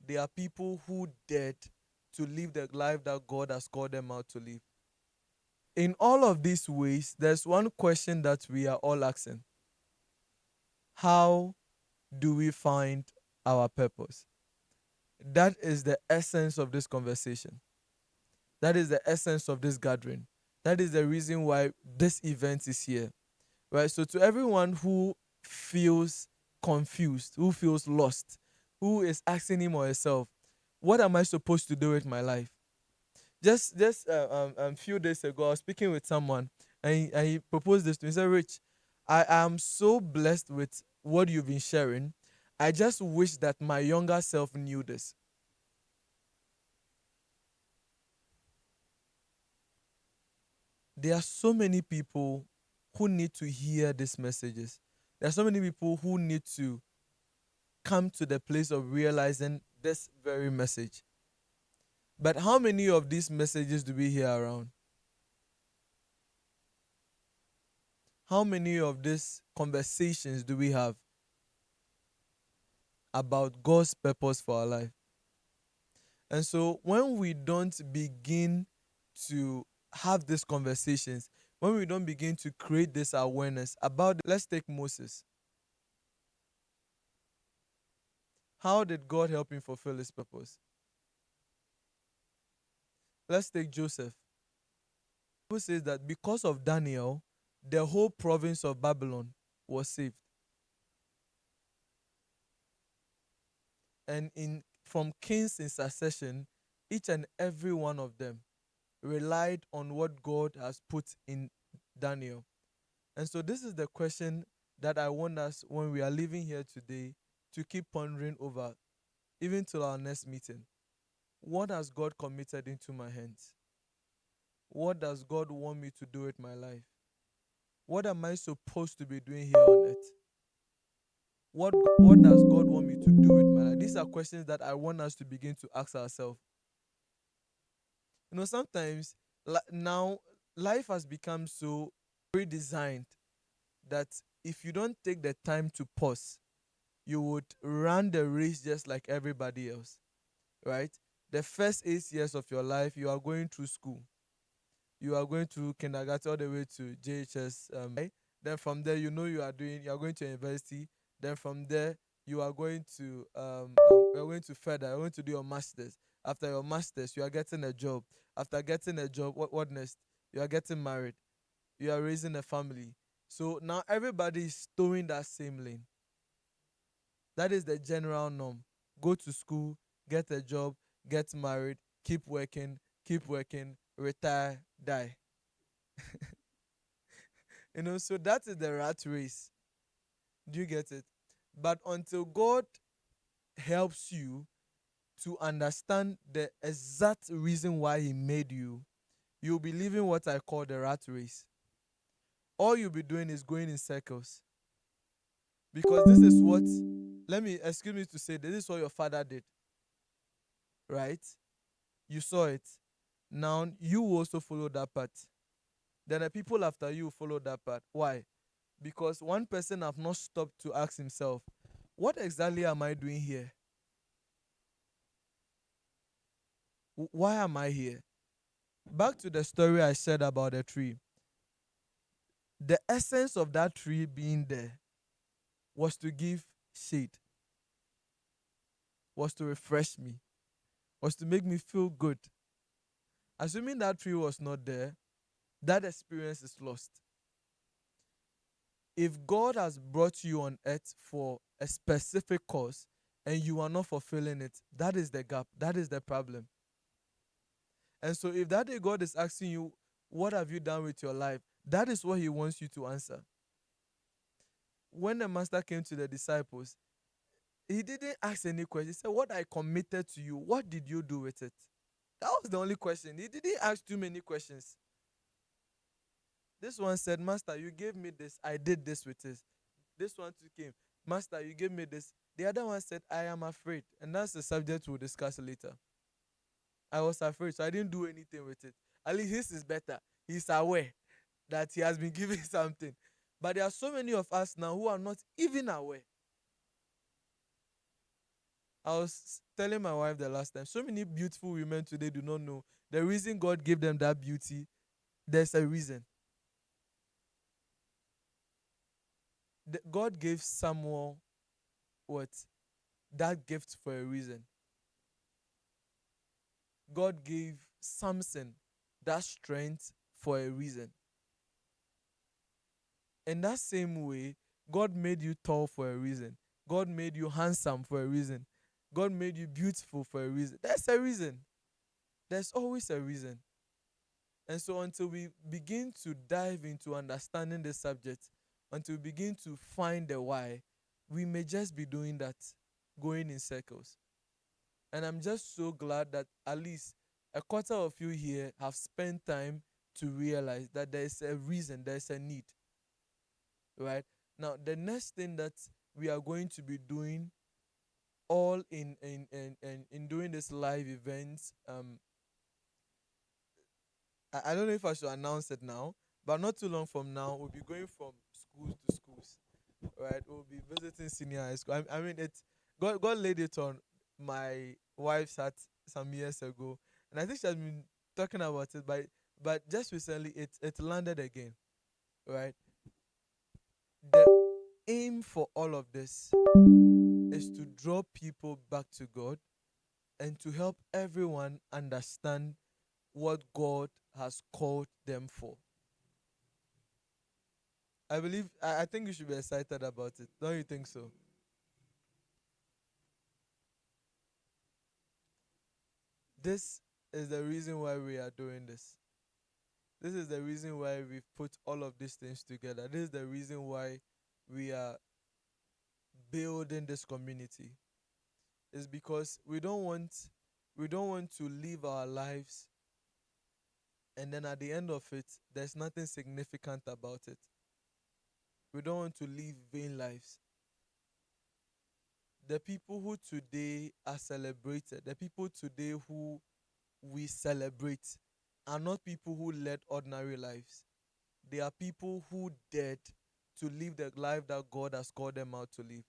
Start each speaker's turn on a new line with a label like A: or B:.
A: They are people who dared to live the life that God has called them out to live. In all of these ways, there's one question that we are all asking: how do we find our purpose? That is the essence of this conversation. That is the essence of this gathering. That is the reason why this event is here. Right? So, to everyone who feels confused, who feels lost, who is asking him or herself, what am I supposed to do with my life? Just few days ago, I was speaking with someone, and he proposed this to me. He said, Rich, I am so blessed with what you've been sharing. I just wish that my younger self knew this. There are so many people who need to hear these messages. There are so many people who need to come to the place of realizing this very message. But how many of these messages do we hear around? How many of these conversations do we have about God's purpose for our life? And so when we don't begin to have these conversations, when we don't begin to create this awareness about, let's take Moses. How did God help him fulfill his purpose? Let's take Joseph. The Bible says that because of Daniel, the whole province of Babylon was saved. And in from kings in succession, each and every one of them relied on what God has put in Daniel. And so this is the question that I want us, when we are living here today, to keep pondering over, even till our next meeting. What has God committed into my hands? What does God want me to do with my life? What am I supposed to be doing here on earth? What does God want me to do with my life? These are questions that I want us to begin to ask ourselves. Sometimes now life has become so redesigned that if you don't take the time to pause, you would run the race just like everybody else, right? The first 8 years of your life, you are going through school. You are going through kindergarten all the way to JHS. Right? Then from there, you are going to university. Then from there, you are going to further. You're going to do your masters. After your masters, you are getting a job. After getting a job, what next? You are getting married. You are raising a family. So now everybody is towing that same lane. That is the general norm. Go to school, get a job, get married, keep working, retire, die. So that is the rat race. Do you get it? But until God helps you to understand the exact reason why He made you, you'll be living what I call the rat race. All you'll be doing is going in circles. Because this is what, excuse me to say, this is what your father did, right? You saw it. Now you also follow that path. Then the people after you follow that path. Why? Because one person have not stopped to ask himself, what exactly am I doing here? Why am I here? Back to the story I said about the tree. The essence of that tree being there was to give shade, was to refresh me, was to make me feel good. Assuming that tree was not there, that experience is lost. If God has brought you on earth for a specific cause and you are not fulfilling it, that is the gap. That is the problem. And so if that day God is asking you, what have you done with your life? That is what He wants you to answer. When the master came to the disciples, He didn't ask any question. He said, what I committed to you, what did you do with it? That was the only question. He didn't ask too many questions. This one said, Master, you gave me this. I did this with it. This one too came. Master, you gave me this. The other one said, I am afraid. And that's the subject we'll discuss later. I was afraid, so I didn't do anything with it. At least his is better. He's aware that he has been given something. But there are so many of us now who are not even aware. I was telling my wife the last time, so many beautiful women today do not know the reason God gave them that beauty. There's a reason. God gave Samuel what? That gift for a reason. God gave Samson that strength for a reason. In that same way, God made you tall for a reason. God made you handsome for a reason. God made you beautiful for a reason. There's a reason. There's always a reason. And so until we begin to dive into understanding the subject, until we begin to find the why, we may just be doing that, going in circles. And I'm just so glad that at least a quarter of you here have spent time to realize that there is a reason, there is a need. Right? Now, the next thing that we are going to be doing all in doing this live events, I don't know if I should announce it now, but not too long from now, we'll be going from schools to schools, right? We'll be visiting senior high school. I mean, it's God laid it on my wife's heart some years ago, and I think she has been talking about it, but just recently it landed again, right? The aim for all of this is to draw people back to God and to help everyone understand what God has called them for. I think you should be excited about it. Don't you think so? This is the reason why we are doing this. This is the reason why we've put all of these things together. This is the reason why we are building this community. Is because we don't want to live our lives and then at the end of it there's nothing significant about it. We don't want to live vain lives. The people who today are celebrated, the people today who we celebrate, are not people who led ordinary lives. They are people who dared to live the life that God has called them out to live.